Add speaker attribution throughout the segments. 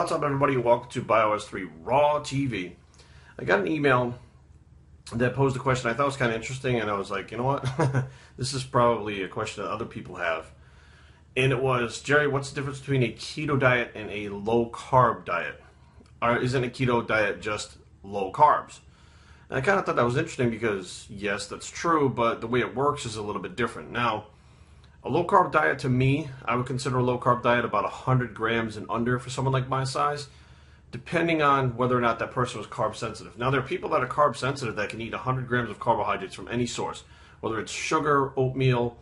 Speaker 1: What's up, everybody? Welcome to BioS3 Raw TV. I got an email that posed a question I thought was kind of interesting, and I was like, you know what? This is probably a question that other people have. And it was, Jerry, what's the difference between a keto diet and a low-carb diet? Or isn't a keto diet just low carbs? And I kind of thought that was interesting because, yes, that's true, but the way it works is a little bit different. Now, a low-carb diet, to me, I would consider a low-carb diet about 100 grams and under for someone like my size, depending on whether or not that person was carb-sensitive. Now, there are people that are carb-sensitive that can eat 100 grams of carbohydrates from any source, whether it's sugar, oatmeal,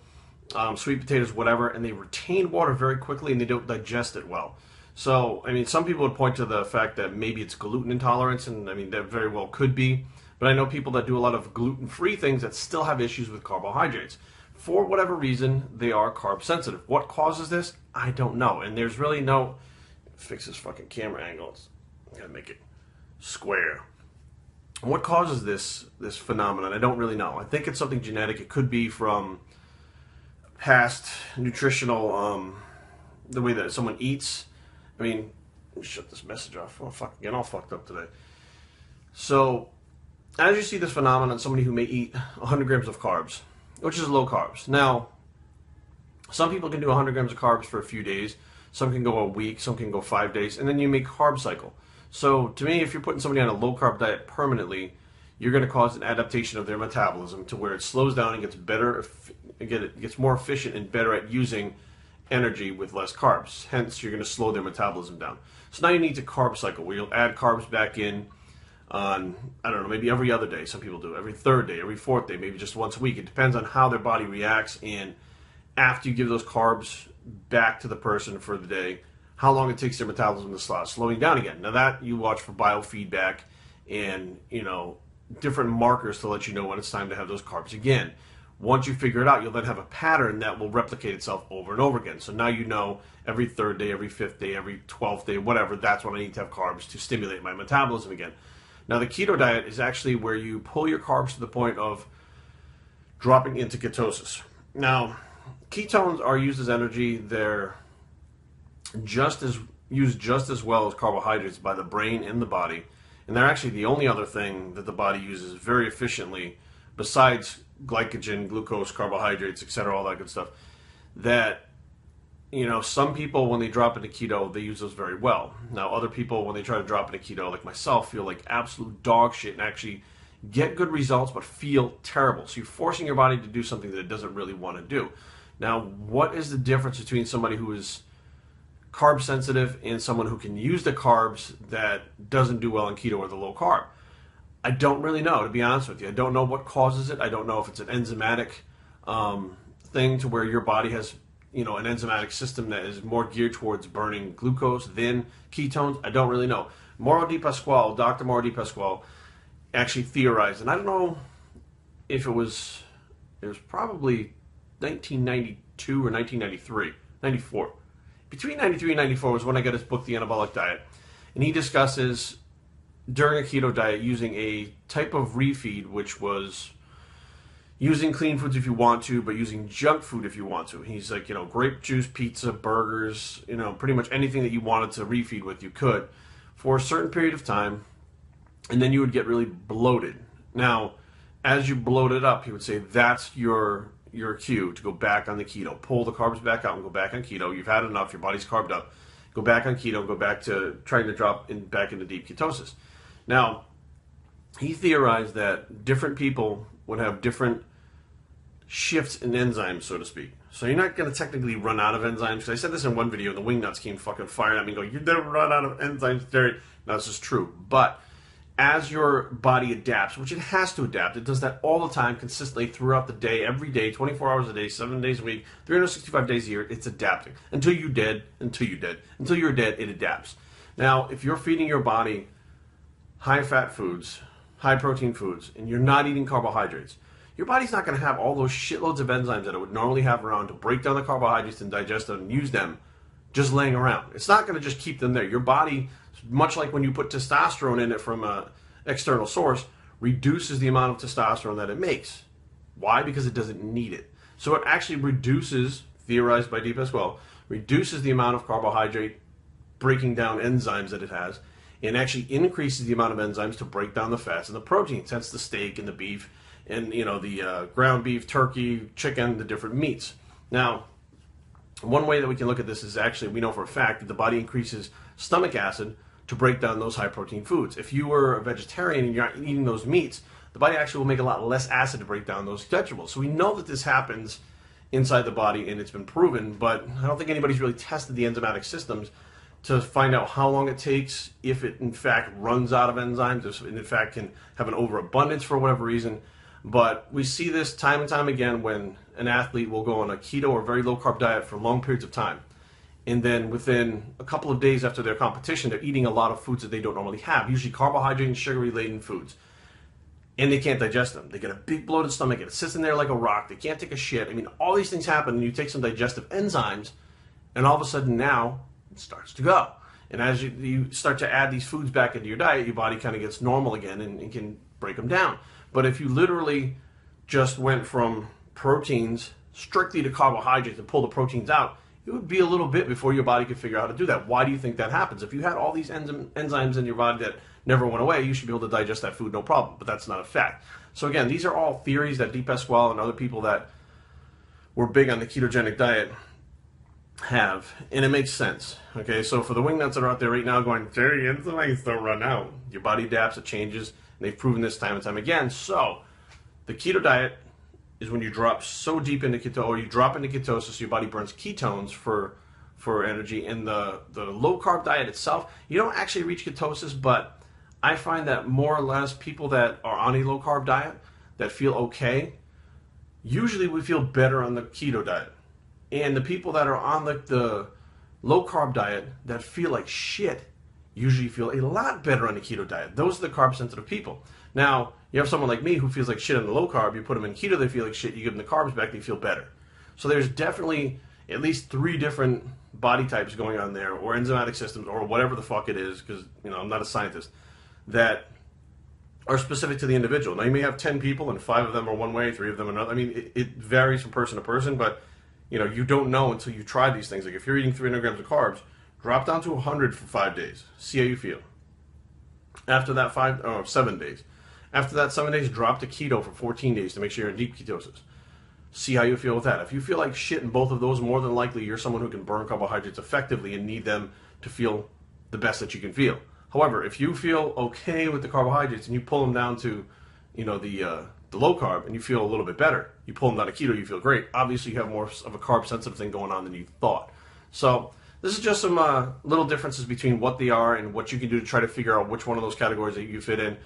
Speaker 1: sweet potatoes, whatever, and they retain water very quickly and they don't digest it well. So, I mean, some people would point to the fact that maybe it's gluten intolerance, and I mean, that very well could be. But I know people that do a lot of gluten-free things that still have issues with carbohydrates. For whatever reason, they are carb sensitive. What causes this? I don't know. And there's really no... Fix this fucking camera angle. I gotta make it square. What causes this phenomenon? I don't really know. I think it's something genetic. It could be from past nutritional, the way that someone eats. I mean, let me shut this message off. Oh, fuck, getting all fucked up today. So, as you see this phenomenon, somebody who may eat 100 grams of carbs, which is low carbs. Now, some people can do 100 grams of carbs for a few days. Some can go a week. Some can go 5 days. And then you make carb cycle. So, to me, if you're putting somebody on a low-carb diet permanently, you're going to cause an adaptation of their metabolism to where it slows down and gets better, it gets more efficient and better at using energy with less carbs. Hence, you're going to slow their metabolism down. So now you need to carb cycle, where you'll add carbs back in on, I don't know, maybe every other day. Some people do every third day, every fourth day, maybe just once a week. It depends on how their body reacts, and after you give those carbs back to the person for the day, how long it takes their metabolism to start slowing down again. Now that you watch for biofeedback and, you know, different markers to let you know when it's time to have those carbs again. Once you figure it out, you'll then have a pattern that will replicate itself over and over again. So now you know every third day, every fifth day, every 12th day, whatever, that's when I need to have carbs to stimulate my metabolism again. Now, the keto diet is actually where you pull your carbs to the point of dropping into ketosis. Now, ketones are used as energy. They're used just as well as carbohydrates by the brain and the body. And they're actually the only other thing that the body uses very efficiently, besides glycogen, glucose, carbohydrates, etc., all that good stuff, that, you know, some people, when they drop into keto, they use those very well. Now, other people, when they try to drop into keto, like myself, feel like absolute dog shit and actually get good results but feel terrible. So you're forcing your body to do something that it doesn't really want to do. Now, what is the difference between somebody who is carb sensitive and someone who can use the carbs that doesn't do well in keto or the low carb? I don't really know, to be honest with you. I don't know what causes it. I don't know if it's an enzymatic thing to where your body has, you know, an enzymatic system that is more geared towards burning glucose than ketones. I don't really know. Mauro Di Pasquale, Dr. Mauro Di Pasquale, actually theorized, and I don't know if it was probably 1992 or 1993, 94. Between 93 and 94 was when I got his book, The Anabolic Diet. And he discusses, during a keto diet, using a type of refeed, which was using clean foods if you want to, but using junk food if you want to. He's like, you know, grape juice, pizza, burgers, you know, pretty much anything that you wanted to refeed with, you could, for a certain period of time, and then you would get really bloated. Now, as you bloated up, he would say, that's your cue to go back on the keto. Pull the carbs back out and go back on keto. You've had enough. Your body's carved up. Go back on keto. Go back to trying to drop back into deep ketosis. Now, he theorized that different people would have different shifts in enzymes, so to speak. So you're not going to technically run out of enzymes. Because I said this in one video, and the wingnuts came fucking firing at me going, you never run out of enzymes, Jerry. Now, this is true. But as your body adapts, which it has to adapt, it does that all the time, consistently, throughout the day, every day, 24 hours a day, 7 days a week, 365 days a year, it's adapting. Until you're dead, Until you're dead, it adapts. Now, if you're feeding your body high-fat foods, high-protein foods, and you're not eating carbohydrates, your body's not going to have all those shitloads of enzymes that it would normally have around to break down the carbohydrates and digest them and use them just laying around. It's not going to just keep them there. Your body, much like when you put testosterone in it from an external source, reduces the amount of testosterone that it makes. Why? Because it doesn't need it. So it actually reduces, theorized by Di Pasquale, reduces the amount of carbohydrate breaking down enzymes that it has, and actually increases the amount of enzymes to break down the fats and the proteins. Hence the steak and the beef, and the ground beef, turkey, chicken, the different meats. Now, one way that we can look at this is actually, we know for a fact that the body increases stomach acid to break down those high protein foods. If you were a vegetarian and you're not eating those meats, the body actually will make a lot less acid to break down those vegetables. So we know that this happens inside the body, and it's been proven, but I don't think anybody's really tested the enzymatic systems to find out how long it takes, if it in fact runs out of enzymes, if it in fact can have an overabundance for whatever reason. But we see this time and time again when an athlete will go on a keto or very low carb diet for long periods of time. And then within a couple of days after their competition, they're eating a lot of foods that they don't normally have, usually carbohydrate and sugar-laden foods. And they can't digest them. They get a big bloated stomach, and it sits in there like a rock. They can't take a shit. I mean, all these things happen, and you take some digestive enzymes, and all of a sudden now it starts to go. And as you start to add these foods back into your diet, your body kind of gets normal again and can break them down. But if you literally just went from proteins strictly to carbohydrates and pull the proteins out, it would be a little bit before your body could figure out how to do that. Why do you think that happens? If you had all these enzymes in your body that never went away, you should be able to digest that food no problem. But that's not a fact. So again, these are all theories that DePasquale and other people that were big on the ketogenic diet have, and it makes sense. Okay, so for the wingnuts that are out there right now going, Jerry, enzymes don't run out. Your body adapts, it changes, and they've proven this time and time again. So the keto diet is when you drop so deep into ketosis, or you drop into ketosis, your body burns ketones for energy. And the low carb diet itself, you don't actually reach ketosis, but I find that more or less people that are on a low carb diet that feel okay, usually we feel better on the keto diet. And the people that are on the low carb diet that feel like shit usually feel a lot better on the keto diet. Those are the carb sensitive people. Now, you have someone like me who feels like shit on the low carb, you put them in keto, they feel like shit, you give them the carbs back, they feel better. So there's definitely at least 3 different body types going on there, or enzymatic systems, or whatever the fuck it is, because I'm not a scientist, that are specific to the individual. Now, you may have 10 people and 5 of them are one way, 3 of them another. I mean, it varies from person to person, but you don't know until you try these things. Like if you're eating 300 grams of carbs, drop down to 100 for 5 days. See how you feel. After that 7 days. After that 7 days, drop to keto for 14 days to make sure you're in deep ketosis. See how you feel with that. If you feel like shit in both of those, more than likely you're someone who can burn carbohydrates effectively and need them to feel the best that you can feel. However, if you feel okay with the carbohydrates and you pull them down to, the low carb and you feel a little bit better, you pull them down to keto, you feel great. Obviously, you have more of a carb sensitive thing going on than you thought. So this is just some little differences between what they are and what you can do to try to figure out which one of those categories that you fit in.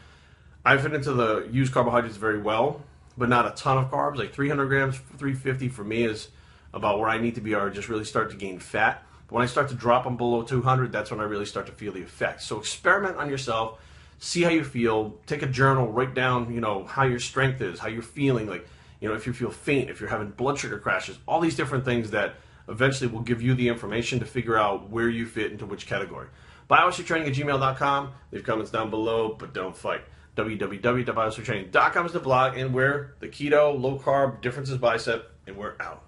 Speaker 1: I fit into the used carbohydrates very well, but not a ton of carbs. Like 300 grams, 350 for me is about where I need to be, or just really start to gain fat. But when I start to drop them below 200, that's when I really start to feel the effects. So experiment on yourself, see how you feel, take a journal, write down, how your strength is, how you're feeling, like, if you feel faint, if you're having blood sugar crashes, all these different things that eventually will give you the information to figure out where you fit into which category. BioStrengthTraining@gmail.com. Leave comments down below, but don't fight. www.biostrengthtraining.com is the blog, and we're the keto, low carb, differences bicep, and we're out.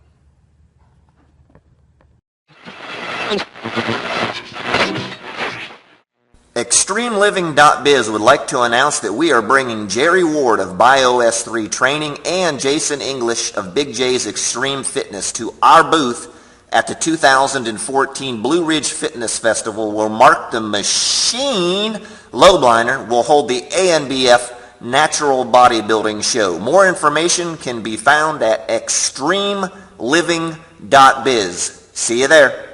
Speaker 2: ExtremeLiving.biz would like to announce that we are bringing Jerry Ward of BioS3 Training and Jason English of Big J's Extreme Fitness to our booth at the 2014 Blue Ridge Fitness Festival, where Mark the Machine Lowbliner will hold the ANBF Natural Bodybuilding Show. More information can be found at ExtremeLiving.biz. See you there.